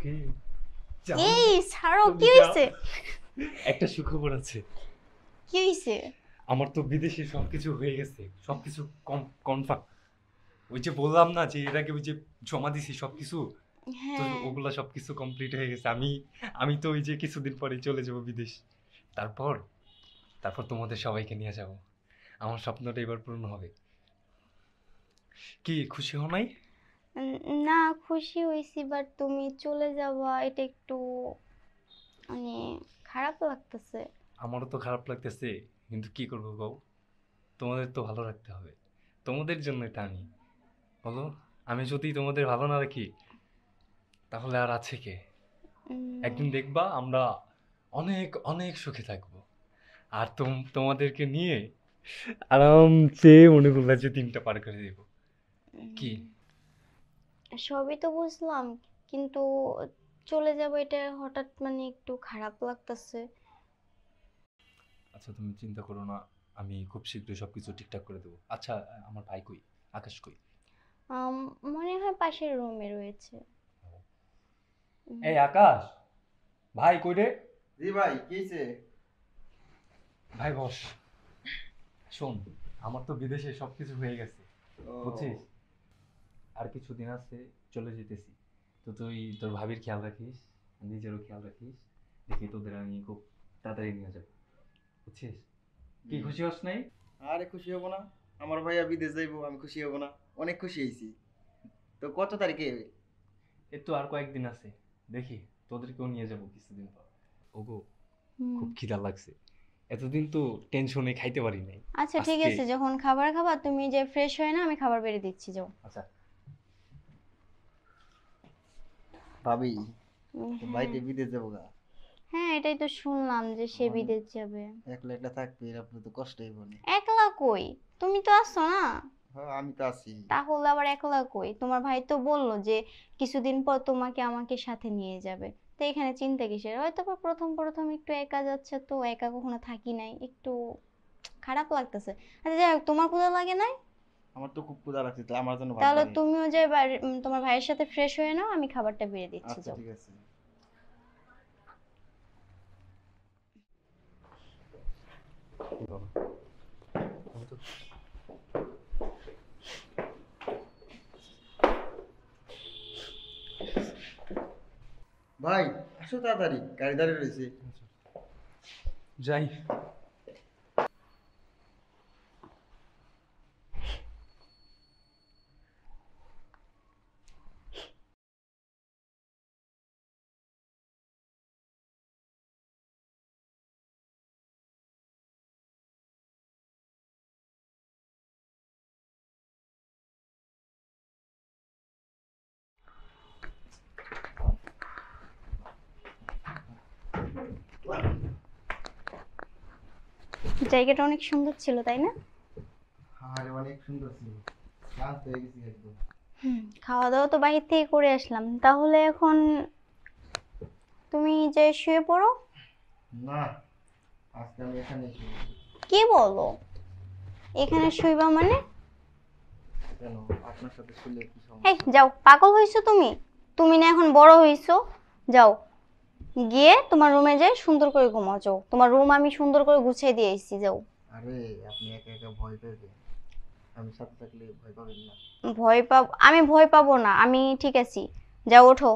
কি এই ছাড়ো, কি হইছে? একটা সুখবর আছে। কি হইছে? আমার তো বিদেশে সবকিছু হয়ে গেছে, সবকিছু কনফার্ম। ওই যে বললাম না যে এর আগে ওই যে জমা দিছি সবকিছু, তো হ্যাঁ। ওগুলা সবকিছু কমপ্লিট হয়ে গেছে। আমি আমি তো ওই যে কিছুদিন পরে চলে যাব বিদেশ। তারপর তারপর তোমাদের সবাইকে নিয়ে যাব। আমার স্বপ্নটা এবার পূর্ণ হবে। কি খুশি হও নাই? না, খুশি হইছি, বাট তুমি চলে যাবা এটা একটু মানে খারাপ লাগতেছে। আমারও তো খারাপ লাগতেছে, কিন্তু কি করবো গো? তোমাদের তো ভালো রাখতে হবে, তোমাদের জন্য এটা আমি বলো। আমি যদি তোমাদের ভালো না রাখি তাহলে আর আছে কে? একদিন দেখবা আমরা অনেক অনেক সুখে থাকবো, আর তোমাদেরকে নিয়ে আরামসে মনে করলা যে দিনটা পার করে দেব। কি? সবই তো বুঝলাম, কিন্তু চলে যাব এটা হঠাৎ মানে একটু খারাপ লাগতেছে। আচ্ছা তুমি চিন্তা করো না, আমি খুব শীঘ্রই সবকিছু ঠিকঠাক করে দেবো। আচ্ছা আমার ভাই কই, আকাশ কই? মনে হয় পাশের রুমে রয়েছে। এই আকাশ, ভাই কই রে? জি ভাই, কি হইছে? ভাই বস। শোন, আমার তো বিদেশে সবকিছু হয়ে গেছে, বুঝছিস? আর কিছুদিন আছে চলে যেতেছি। তো তুই তোর ভাবির খেয়াল রাখিস, নিজেরও খেয়াল রাখিস। দেখি তোদের আমি খুব তাড়াতাড়ি নিয়ে যাবো, বুঝছিস? কি খুশি হস নাই? আরে খুশি হব না? আমার ভাইয়া বিদেশ যাইবো, আমি খুশি হব না? অনেক খুশি হয়েছি। তো কত তারিখে? এই তো আর কয়েকদিন আছে, দেখি তোদেরকেও নিয়ে যাবো কিছুদিন পর। ওগো, খুব খিদা লাগছে, এতদিন তো টেনশনে খাইতে পারি নাই। আচ্ছা ঠিক আজকে আছে, যখন খাবার খাবা তুমি যে ফ্রেশ হয়ে না, আমি খাবার বেড়ে দিচ্ছি, যাও। আচ্ছা। ভাবি, হ্যাঁ। ভাইতে বিদেশ যাবো গা। হ্যাঁ, এটাই তো শুনলাম যে সে বিদেশ যাবে। একলা একলা থাকবে, আপনি তো কষ্ট হইব না। একলা কই, তুমি তো আছো না। হ্যাঁ, আমি তো আছি। তাহলে আবার একলা কই? তোমার ভাই তো বললো যে কিছুদিন পর তোমাকে আমাকে সাথে নিয়ে যাবে। তো এখানে চিন্তা কিসের? হয়তো বা প্রথম প্রথম একটু একা যাচ্ছে, তো একা কখনো থাকি নাই, একটু খারাপ লাগতেছে। আচ্ছা যাই হোক, তোমার ক্ষুধা লাগে নাই? আমার তো খুব ক্ষুধা লাগছে, তো আমার জন্য ভাত তাহলে বাড়ি। তুমিও যে তোমার ভাইয়ের সাথে ফ্রেশ হয়ে নাও, আমি খাবারটা বেড়ে দিচ্ছি, আচ্ছা যাও। ঠিক আছে। ভাই আসো তাড়াতাড়ি, গাড়ি দাঁড়িয়ে রয়েছে। যাই। জায়গাটা অনেক সুন্দর ছিল, তাই না? আরে অনেক সুন্দর ছিল, ক্লান্ত হয়ে গেছি একদম। খাওয়া দাওয়া তো বাহির থেকে করে আসলাম, তাহলে এখন তুমি যে শুয়ে পড়ো। না, আজকে আমি এখানে শুই। কি বলো? এখানে শুইবা মানে? কেন, আপনার সাথে শুলে কি এই সমস্যা? যাও, পাগল হইছো তুমি? তুমি না এখন বড় হইছো? যাও, গিয়ে তোমার রুমে যাই সুন্দর করে ঘুমাও, যাও। তোমার রুম আমি সুন্দর করে গুছিয়ে দিয়ে এসেছি, যাও। আরে আপনি একা একা ভয় পেবেন, আমি সাথে থাকলে ভয় পাবেন না। আমি ভয় পাবো না, আমি ঠিক আছি। যাও, ওঠো।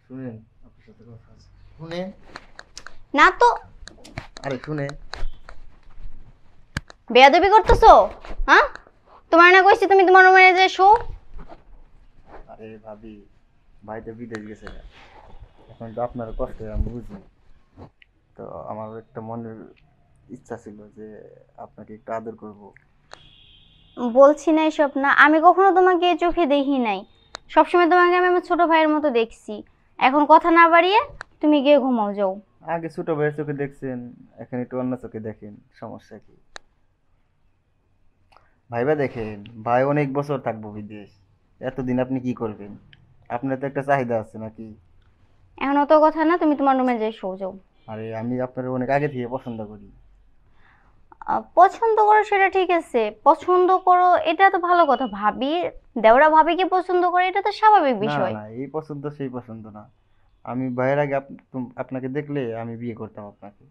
শুনেন, আপনার সাথে কথা আছে, শুনেন। না তো। আরে শুনেন। বেয়াদবি করতেছো? হ্যাঁ, তোমার না কইছি তুমি তোমার রুমে যে শো। আরে ভাবি, ভাই তো বিদেশ গেছে না, এখন তো আপনার কষ্ট হয় আমি বুঝি। তো আমার একটা মনের ইচ্ছা ছিল যে আপনাকে একটু আদর করব। বলছি না এসব না, আমি কখনো তোমাকে এই চোখে দেখি নাই। সবসময় তোমাকে আমি আমার ছোট ভাইয়ের মতো দেখছি। এখন কথা না বাড়িয়ে তুমি গিয়ে ঘুমাও, যাও। আগে ছোট ভাইয়ের চোখে দেখছেন, এখন একটু অন্য চোখে দেখেন, সমস্যা কি? ভাইবা দেখেন, ভাই অনেক বছর থাকবো বিদেশ, এতদিন আপনি কি করবেন? আপনার তো একটা চাহিদা আছে নাকি? এখন অত কথা না, তুমি তোমার রুমে যে শো, যাও। আরে আমি আপনার অনেক আগে থেকে পছন্দ করি। পছন্দ করো সেটা ঠিক আছে, পছন্দ করো এটা তো ভালো কথা। ভাবি, দেওরা ভাবিকে পছন্দ করে, এটা তো স্বাভাবিক না না বিষয়। না, এই পছন্দ সেই পছন্দ না। আমি ভাইয়ের আগে আপনাকে দেখলে আমি বিয়ে করতাম আপনাকে।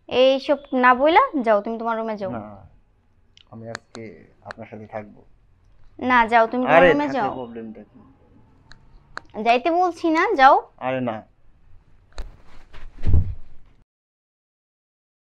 এইসব না বইলা যাও, তুমি তোমার রুমে যাও। না, আমি আজকে আপনার সাথে থাকবো। না যাও, তুমি তোমার আরে রুমে থাকলে যাও। প্রবলেমটা কি? যাইতে বলছি না, যাও। আরে না,